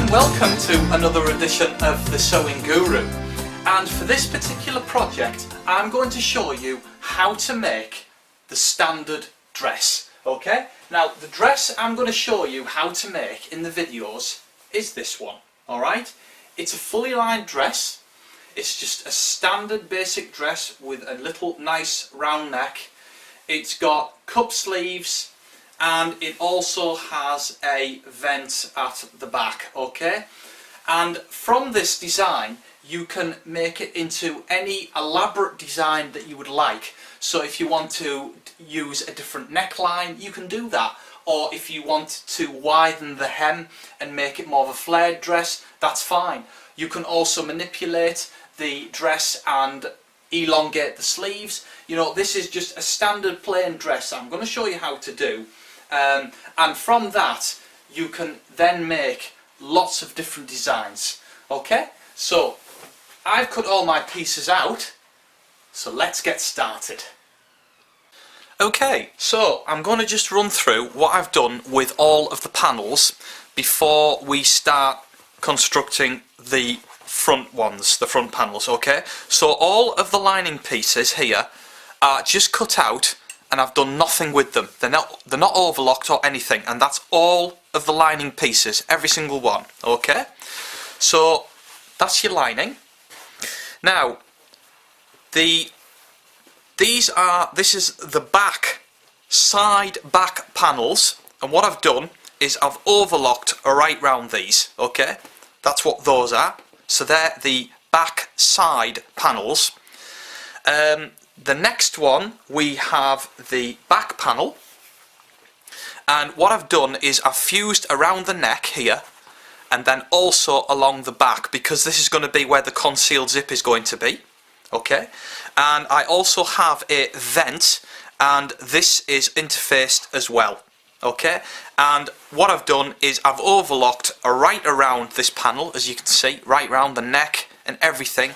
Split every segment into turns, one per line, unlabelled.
and welcome to another edition of The Sewing Guru. And for this particular project I'm going to show you how to make the standard dress. Okay, now the dress I'm going to show you how to make in the videos is this one. Alright, it's a fully lined dress. It's just a standard basic dress with a little nice round neck. It's got cup sleeves and it also has a vent at the back, okay? And from this design you can make it into any elaborate design that you would like. So if you want to use a different neckline, you can do that. Or if you want to widen the hem and make it more of a flared dress, that's fine. You can also manipulate the dress and elongate the sleeves. You know, this is just a standard plain dress I'm going to show you how to do. And from that you can then make lots of different designs. Okay, so I've cut all my pieces out, so let's get started. Okay, so I'm going to just run through what I've done with all of the panels before we start constructing the front ones, the front panels. Okay, so all of the lining pieces here are just cut out and I've done nothing with them. They're not overlocked or anything, and that's all of the lining pieces, every single one. Okay, so that's your lining. Now this is the back panels, and what I've done is I've overlocked right round these. Okay, that's what those are. So they're the back side panels. The next one, we have the back panel, and what I've done is I've fused around the neck here and then also along the back, because this is going to be where the concealed zip is going to be. Okay, and I also have a vent, and this is interfaced as well. Okay, and what I've done is I've overlocked right around this panel, as you can see, right around the neck and everything,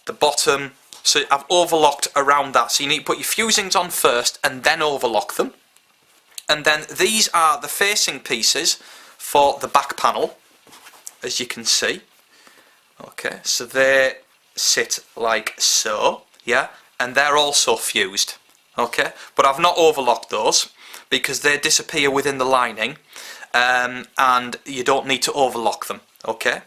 the bottom. So I've overlocked around that. So you need to put your fusings on first and then overlock them. And then these are the facing pieces for the back panel, as you can see. Okay, so they sit like so, yeah, and they're also fused. Okay, but I've not overlocked those because they disappear within the lining, and you don't need to overlock them. Okay,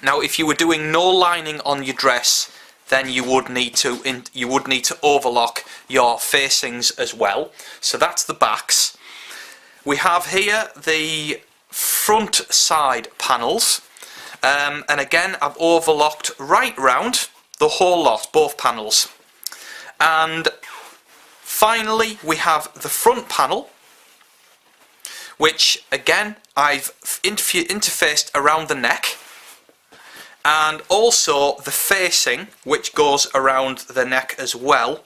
now if you were doing no lining on your dress, then you would need to overlock your facings as well. So that's the backs. We have here the front side panels, and again I've overlocked right round the whole lot, both panels. And finally we have the front panel, which again I've interfaced around the neck, and also the facing, which goes around the neck as well,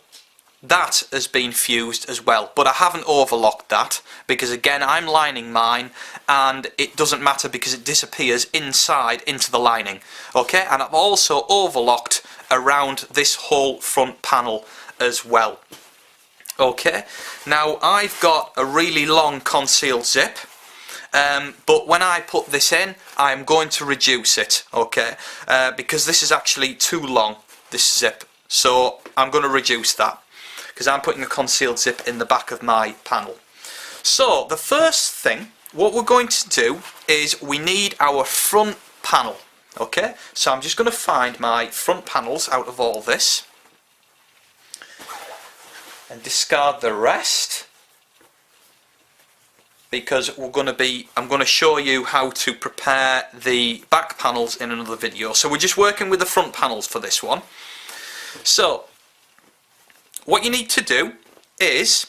that has been fused as well, but I haven't overlocked that because again I'm lining mine and it doesn't matter because it disappears inside into the lining. Okay, and I've also overlocked around this whole front panel as well. Okay, now I've got a really long concealed zip, but when I put this in I'm going to reduce it, okay, because this is actually too long, this zip, so I'm going to reduce that because I'm putting a concealed zip in the back of my panel. So the first thing, what we're going to do is we need our front panel. Okay, so I'm just going to find my front panels out of all this and discard the rest, because I'm going to show you how to prepare the back panels in another video. So we're just working with the front panels for this one. So what you need to do is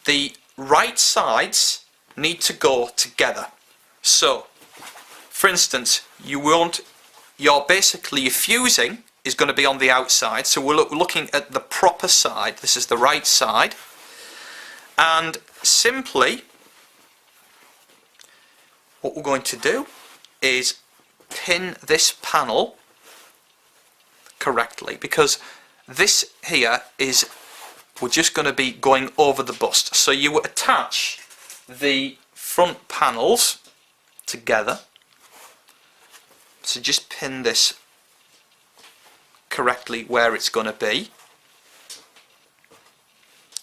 the right sides need to go together. So for instance, your fusing is going to be on the outside, so we're looking at the proper side. This is the right side, and simply what we're going to do is pin this panel correctly, because this here is, we're just going to be going over the bust. So you attach the front panels together So just pin this correctly where it's going to be.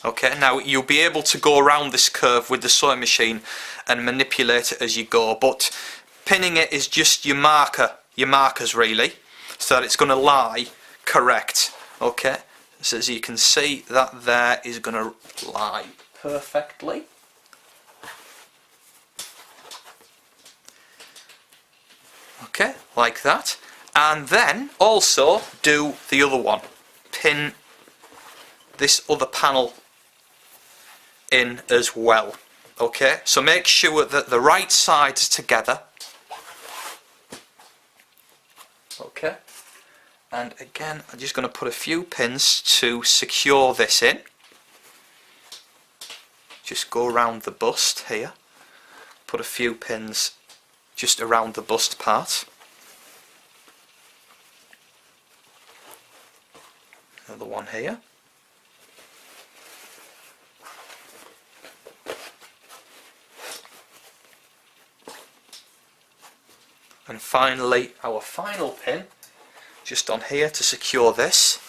Okay, now you'll be able to go around this curve with the sewing machine and manipulate it as you go, but pinning it is just your markers really, so that it's going to lie correct. Okay, so as you can see, that there is going to lie perfectly. Okay, like that. And then also do the other one. Pin this other panel in as well. Okay, so make sure that the right side's together. Okay, and again I'm just going to put a few pins to secure this in. Just go around the bust here, put a few pins just around the bust part. Another one here. And finally our final pin just on here to secure this.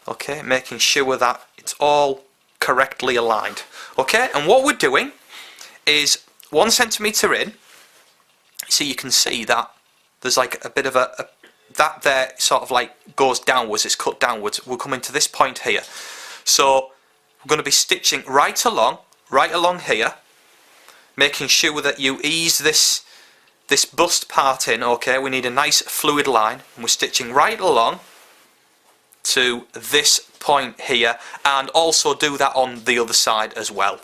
Okay, making sure that it's all correctly aligned. Okay, and what we're doing is 1 centimetre in. So you can see that there's like a bit of that there sort of like goes downwards, it's cut downwards. We're coming to this point here. So we're going to be stitching right along here, making sure that you ease this bust part in. Okay, we need a nice fluid line, and we're stitching right along to this point here, and also do that on the other side as well.